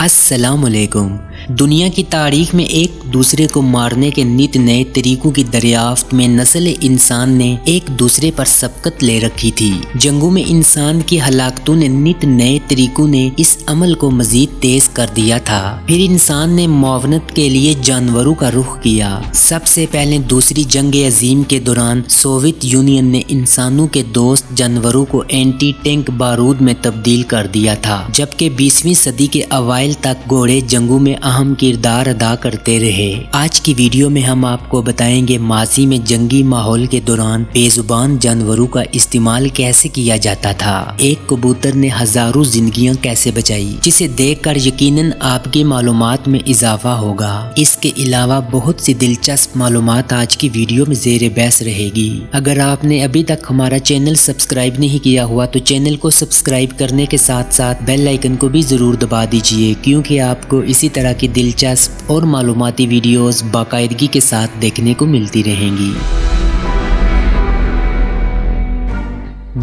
السلام علیکم۔ دنیا کی تاریخ میں ایک دوسرے کو مارنے کے نت نئے طریقوں کی دریافت میں نسل انسان نے ایک دوسرے پر سبقت لے رکھی تھی۔ جنگوں میں انسان کی ہلاکتوں نے نت نئے طریقوں نے اس عمل کو مزید تیز کر دیا تھا۔ پھر انسان نے معاونت کے لیے جانوروں کا رخ کیا۔ سب سے پہلے دوسری جنگ عظیم کے دوران سوویت یونین نے انسانوں کے دوست جانوروں کو اینٹی ٹینک بارود میں تبدیل کر دیا تھا، جبکہ 20ویں صدی کے اوائل تک گھوڑے جنگوں میں اہم کردار ادا کرتے رہے۔ آج کی ویڈیو میں ہم آپ کو بتائیں گے ماضی میں جنگی ماحول کے دوران بے زبان جانوروں کا استعمال کیسے کیا جاتا تھا۔ ایک کبوتر نے ہزاروں زندگیاں کیسے بچائی، جسے دیکھ کر یقیناً آپ کی معلومات میں اضافہ ہوگا۔ اس کے علاوہ بہت سی دلچسپ معلومات آج کی ویڈیو میں زیر بحث رہے گی۔ اگر آپ نے ابھی تک ہمارا چینل سبسکرائب نہیں کیا ہوا تو چینل کو سبسکرائب کرنے کے ساتھ ساتھ بیل آئیکن کو بھی ضرور دبا دیجئے، کیونکہ آپ کو اسی طرح کی دلچسپ اور معلوماتی ویڈیوز باقاعدگی کے ساتھ دیکھنے کو ملتی رہیں گی۔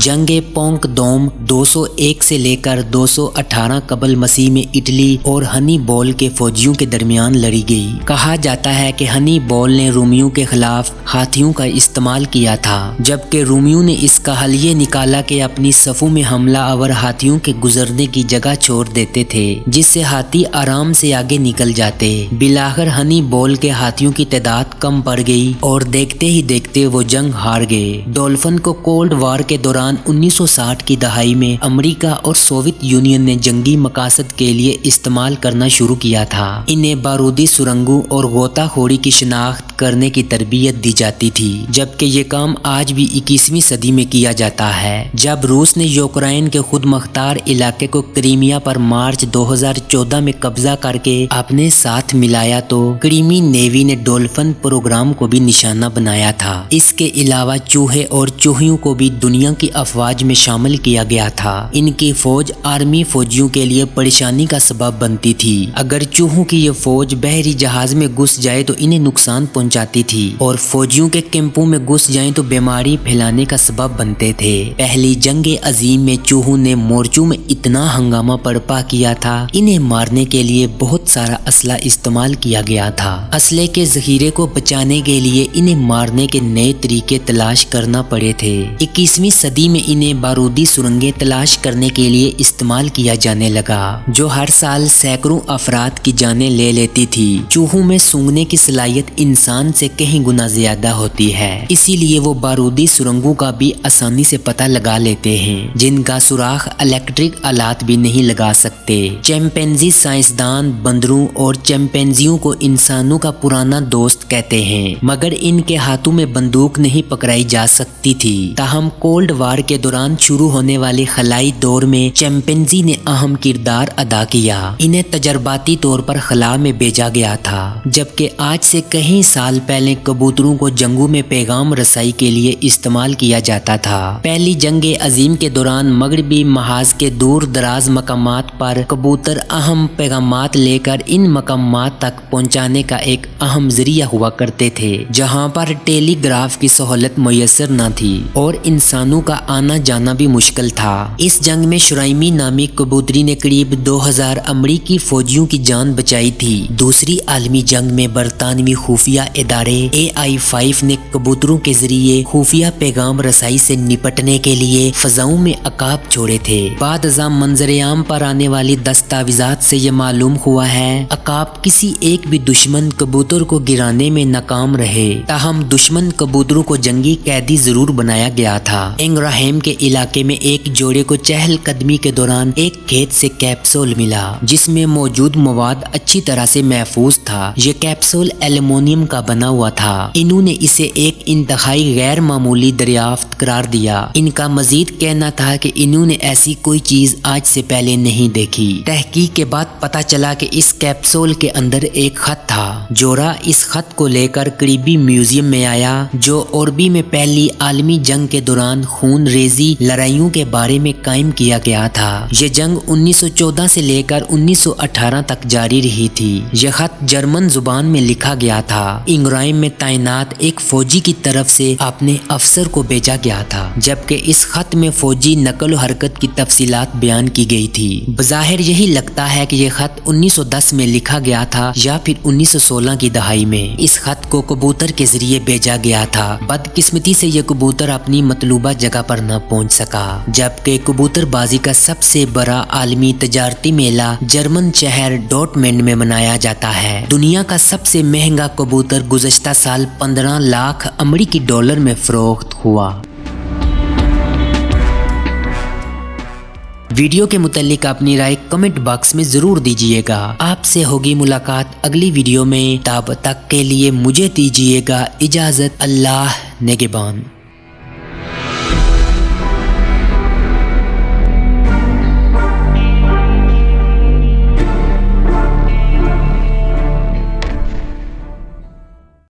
جنگ پونک دوم 201 سے لے کر 218 قبل مسیح میں اٹلی اور ہنی بول کے فوجیوں کے درمیان لڑی گئی۔ کہا جاتا ہے کہ ہنی بول نے رومیوں کے خلاف ہاتھیوں کا استعمال کیا تھا، جبکہ رومیوں نے اس کا حل یہ نکالا کہ اپنی صفوں میں حملہ آور ہاتھیوں کے گزرنے کی جگہ چھوڑ دیتے تھے، جس سے ہاتھی آرام سے آگے نکل جاتے۔ بالآخر ہنی بول کے ہاتھیوں کی تعداد کم پڑ گئی اور دیکھتے ہی دیکھتے وہ جنگ ہار گئے۔ ڈولفن کو کولڈ وار کے دوران 1960 کی دہائی میں امریکہ اور سوویت یونین نے جنگی مقاصد کے لیے استعمال کرنا شروع کیا تھا۔ انہیں بارودی سرنگوں اور غوطہ خوری کی شناخت کرنے کی تربیت دی جاتی تھی، جبکہ یہ کام آج بھی 21ویں صدی میں کیا جاتا ہے۔ جب روس نے یوکرائن کے خود مختار علاقے کو کریمیا پر مارچ 2014 میں قبضہ کر کے اپنے ساتھ ملایا تو کریمی نیوی نے ڈولفن پروگرام کو بھی نشانہ بنایا تھا۔ اس کے علاوہ چوہے اور چوہیوں کو بھی دنیا کی افواج میں شامل کیا گیا تھا۔ ان کی فوج آرمی فوجیوں کے لیے پریشانی کا سبب بنتی تھی۔ اگر چوہوں کی یہ فوج بحری جہاز میں گھس جائے تو انہیں نقصان پہنچاتی تھی، اور فوجیوں کے کیمپوں میں گھس جائیں تو بیماری پھیلانے کا سبب بنتے تھے۔ پہلی جنگ عظیم میں چوہوں نے مورچوں میں اتنا ہنگامہ برپا کیا تھا، انہیں مارنے کے لیے بہت سارا اسلحہ استعمال کیا گیا تھا۔ اسلحے کے ذخیرے کو بچانے کے لیے انہیں مارنے کے نئے طریقے تلاش کرنا پڑے تھے۔ 21ویں صدی میں انہیں بارودی سرنگیں تلاش کرنے کے لیے استعمال کیا جانے لگا، جو ہر سال سینکڑوں افراد کی جانیں لے لیتی تھی۔ چوہوں میں سونگھنے کی صلاحیت انسان سے کئی گنا زیادہ ہوتی ہے، اسی لیے وہ بارودی سرنگوں کا بھی آسانی سے پتہ لگا لیتے ہیں، جن کا سوراخ الیکٹرک آلات بھی نہیں لگا سکتے۔ چمپینزی سائنسدان بندروں اور چمپینزیوں کو انسانوں کا پرانا دوست کہتے ہیں، مگر ان کے ہاتھوں میں بندوق نہیں پکڑائی جا سکتی تھی۔ تاہم کولڈ وار کے دوران شروع ہونے والے خلائی دور میں چمپینزی نے اہم کردار ادا کیا۔ انہیں تجرباتی طور پر خلا میں بھیجا گیا تھا، جبکہ آج سے کئی سال پہلے کبوتروں کو جنگوں میں پیغام رسائی کے لیے استعمال کیا جاتا تھا۔ پہلی جنگ عظیم کے دوران مغربی محاذ کے دور دراز مقامات پر کبوتر اہم پیغامات لے کر ان مقامات تک پہنچانے کا ایک اہم ذریعہ ہوا کرتے تھے، جہاں پر ٹیلی گراف کی سہولت میسر نہ تھی اور انسانوں کا آنا جانا بھی مشکل تھا۔ اس جنگ میں شرائمی نامی کبوتری نے قریب 2000 امریکی فوجیوں کی جان بچائی تھی۔ دوسری عالمی جنگ میں برطانوی خفیہ ادارے AI5 نے کبوتروں کے ذریعے خفیہ پیغام رسائی سے نپٹنے کے لیے فضاؤں میں عقاب چھوڑے تھے۔ بعد ازاں منظر عام پر آنے والی دستاویزات سے یہ معلوم ہوا ہے عقاب کسی ایک بھی دشمن کبوتر کو گرانے میں ناکام رہے، تاہم دشمن کبوتروں کو جنگی قیدی ضرور بنایا گیا تھا۔ انگراہیم کے علاقے میں ایک جوڑے کو چہل قدمی کے دوران ایک کھیت سے کیپسول ملا، جس میں موجود مواد اچھی طرح سے محفوظ تھا۔ یہ کیپسول ایلومینیم کا بنا ہوا تھا۔ انہوں نے اسے ایک انتہائی غیر معمولی دریافت قرار دیا۔ ان کا مزید کہنا تھا کہ انہوں نے ایسی کوئی چیز آج سے پہلے نہیں دیکھی۔ تحقیق کے بعد پتہ چلا کہ اس کیپسول کے اندر ایک خط تھا۔ جوڑا اس خط کو لے کر قریبی میوزیم میں آیا، جو اوربی میں پہلی عالمی جنگ کے دوران خون خون ریزی لڑائیوں کے بارے میں قائم کیا گیا تھا۔ یہ جنگ 1914 سے لے کر 1918 تک جاری رہی تھی۔ یہ خط جرمن زبان میں لکھا گیا تھا۔ انگرائم میں تعینات ایک فوجی کی طرف سے اپنے افسر کو بھیجا گیا تھا، جبکہ اس خط میں فوجی نقل و حرکت کی تفصیلات بیان کی گئی تھی۔ بظاہر یہی لگتا ہے کہ یہ خط 1910 میں لکھا گیا تھا یا پھر 1916 کی دہائی میں۔ اس خط کو کبوتر کے ذریعے بھیجا گیا تھا۔ بدقسمتی سے یہ کبوتر اپنی مطلوبہ جگہ پر نہ پہنچ سکا، جبکہ کبوتر بازی کا سب سے بڑا عالمی تجارتی میلہ جرمن شہر ڈورٹمنڈ میں منایا جاتا ہے۔ دنیا کا سب سے مہنگا کبوتر گزشتہ سال 15 لاکھ امریکی ڈالر میں فروخت ہوا۔ ویڈیو کے متعلق اپنی رائے کمنٹ باکس میں ضرور دیجیے گا۔ آپ سے ہوگی ملاقات اگلی ویڈیو میں، تب تک کے لیے مجھے دیجیے گا اجازت۔ اللہ نگہبان۔